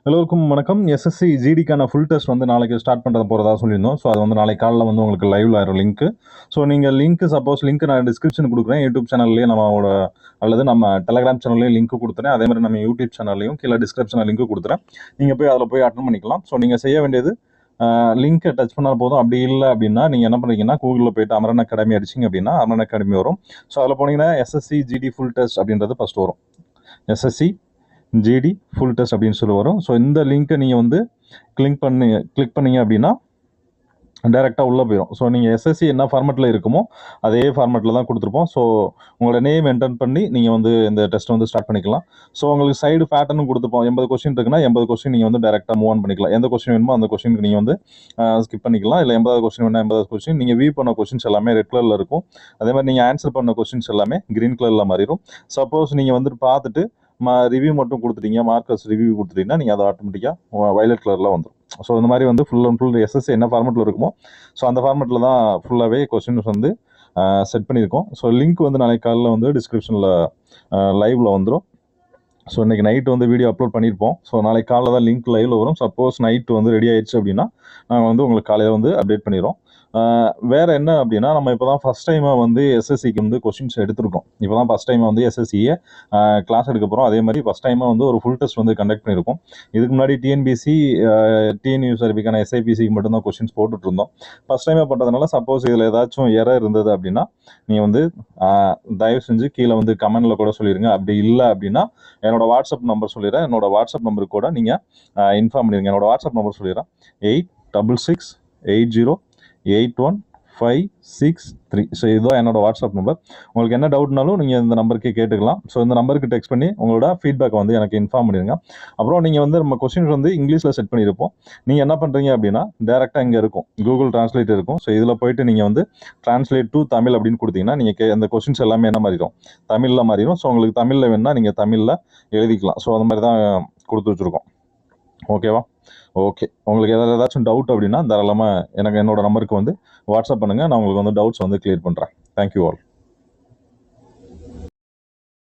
எல்லோருக்கும் வணக்கம். SSC ஜிடிக்கான full test வந்து நாளைக்கு ஸ்டார்ட் பண்ணுறது போகிறதா சொல்லியிருந்தோம். ஸோ அது வந்து நாளைக்கு காலைல வந்து உங்களுக்கு லைவ்ல ஆயிரும் லிங்க். ஸோ நீங்கள் லிங்க் நான் டிஸ்கிரிப்ஷன் கொடுக்குறேன். யூடியூப் சேனல்லேயே நம்மளோட அல்லது நம்ம டெலகிராம் சேனல்லையும் லிங்க் கொடுத்துறேன். அதே மாதிரி நம்ம யூடியூப் சேனல்லையும் கீழே டிஸ்கிரிப்ஷனில் லிங்க் கொடுத்துறேன். நீங்கள் போய் அதில் போய் அட்டன் பண்ணிக்கலாம். ஸோ நீங்கள் செய்ய வேண்டியது லிங்க்கை டச் பண்ணால் போதும். அப்படி இல்லை அப்படின்னா நீங்கள் என்ன பண்ணுறீங்கன்னா கூகுளில் போயிட்டு அமரன் அகாடமி அடிச்சிங்க அப்படின்னா அமரன் அகாடமி வரும். ஸோ அதில் போனீங்கன்னா எஸ்எஸ்சி ஜிடி ஃபுல் டெஸ்ட் அப்படின்றது ஃபஸ்ட் வரும். எஸ்எஸ்சி ஜிடி ஃபுல் டெஸ்ட் அப்படின்னு சொல்லி வரும். ஸோ இந்த லிங்க்கை நீங்கள் வந்து கிளிக் பண்ணீங்க அப்படின்னா டைரெக்டாக உள்ளே போயிடும். ஸோ நீங்கள் எஸ்எஸ்சி என்ன ஃபார்மெட்டில் இருக்குமோ அதே ஃபார்மெட்டில் தான் கொடுத்துருப்போம். ஸோ உங்களோட நேம் என்டர் பண்ணி நீங்கள் வந்து இந்த டெஸ்ட் வந்து ஸ்டார்ட் பண்ணிக்கலாம். ஸோ உங்களுக்கு சைடு பேட்டர்னும் கொடுத்துப்போம். 80 கொஸ்டின் இருக்குன்னா 80 கொஸ்டின் நீங்கள் வந்து டைரெக்டாக மூவ் ஆன் பண்ணிக்கலாம். எந்த கொஸ்டின் வேணுமோ அந்த கொஸ்டினுக்கு நீங்கள் வந்து ஸ்கிப் பண்ணிக்கலாம். இல்லை 80 கொஸ்டின் வேணா 80 கொஸ்டின் நீங்கள் வியூ பண்ண கொஸ்டின்ஸ் எல்லாமே ரெட் கலரில் இருக்கும். அதே மாதிரி நீங்கள் ஆன்சர் பண்ண கொஸ்டின்ஸ் எல்லாமே கிரீன் கலரில் மாறிடும். சப்போஸ் நீங்கள் வந்துட்டு பார்த்துட்டு ரிவ்யூ மட்டும் கொடுத்துட்டீங்க, மார்க்கர்ஸ் ரிவ்யூ கொடுத்துட்டீங்கன்னா நீங்கள் அதை ஆட்டோமேட்டிக்காக வயலட் கலரில் வந்துடும். ஸோ இந்த மாதிரி வந்து ஃபுல் அண்ட் ஃபுல் எஸ்எஸ்சி என்ன ஃபார்மெட்டில் இருக்குமோ ஸோ அந்த ஃபார்மெட்டில் தான் ஃபுல்லாகவே கொஸ்டின்ஸ் வந்து செட் பண்ணியிருக்கோம். ஸோ லிங்க் வந்து நாளைக்கு காலையில் வந்து டிஸ்கிரிப்ஷனில் லைவில் வந்துடும். ஸோ இன்றைக்கி நைட்டு வந்து வீடியோ அப்லோட் பண்ணியிருப்போம். ஸோ நாளைக்கு காலையில் தான் லிங்க் லைவில் வரும். சப்போஸ் நைட்டு வந்து ரெடி ஆயிடுச்சு அப்படின்னா நாங்கள் வந்து உங்களுக்கு காலையில் வந்து அப்டேட் பண்ணிடுறோம். வேறு என்ன அப்படின்னா நம்ம இப்போ தான் ஃபஸ்ட் டைமாக வந்து எஸ்எஸ்சிக்கு வந்து கொஸ்டின்ஸ் எடுத்திருக்கோம். இப்போ தான் ஃபஸ்ட் டைமாக வந்து எஸ்எஸ்சியை கிளாஸ் எடுக்க போகிறோம். அதே மாதிரி ஃபஸ்ட் டைமாக வந்து ஒரு ஃபுல் டெஸ்ட் வந்து கண்டக்ட் பண்ணியிருக்கோம். இதுக்கு முன்னாடி டிஎன்பிசி டிஎன்யூஎஸ்ஆர்பிக்கான எஸ்ஐபிசிக்கு மட்டும்தான் கொஸ்டின்ஸ் போட்டுட்டு இருந்தோம். ஃபஸ்ட் டைமாக பண்ணுறதுனால சப்போஸ் இதில் ஏதாச்சும் எரர் இருந்தது அப்படின்னா நீங்கள் வந்து தயவு செஞ்சு கீழே வந்து கமெண்டில் கூட சொல்லிடுங்க. அப்படி இல்லை அப்படின்னா என்னோட வாட்ஸ்அப் நம்பர் சொல்லிடுறேன். என்னோட வாட்ஸ்அப் நம்பருக்கு கூட நீங்கள் இன்ஃபார்ம் பண்ணிடுங்க. என்னோட வாட்ஸ்அப் நம்பர் சொல்லிடுறேன் 8668081563. ஸோ இதுதான் என்னோட வாட்ஸ்அப் நம்பர். உங்களுக்கு என்ன டவுட்னாலும் நீங்கள் இந்த நம்பருக்கே கேட்டுக்கலாம். ஸோ இந்த நம்பருக்கு டெக்ஸ்ட் பண்ணி உங்களோட ஃபீட்பேக் வந்து எனக்கு இன்ஃபார்ம் பண்ணிடுங்க. அப்புறம் நீங்கள் வந்து நம்ம கொஸ்டின்ஸ் வந்து இங்கிலீஷில் செட் பண்ணியிருப்போம். நீங்கள் என்ன பண்ணுறீங்க அப்படின்னா டேரெக்டாக இங்கே இருக்கும் கூகுள் டிரான்ஸ்லேட் இருக்கும். ஸோ இதில் போயிட்டு நீங்கள் வந்து டிரான்ஸ்லேட் டு தமிழ் அப்படின்னு கொடுத்தீங்கன்னா நீங்கள் அந்த கொஸ்டின்ஸ் எல்லாமே என்ன மாறிடும், தமிழில் மாறிடும். ஸோ உங்களுக்கு தமிழில் வேணும்னா நீங்கள் தமிழில் எழுதிக்கலாம். ஸோ அந்த மாதிரி தான் கொடுத்து வச்சுருக்கோம். ஓகேவா? ஓகே. உங்களுக்கு ஏதாச்சும் டவுட் அப்படின்னா தாராளமாக எனக்கு என்னோட நம்பருக்கு வந்து வாட்ஸ்அப் பண்ணுங்கள். நான் உங்களுக்கு வந்து டவுட்ஸ் வந்து கிளியர் பண்ணுறேன். Thank you all.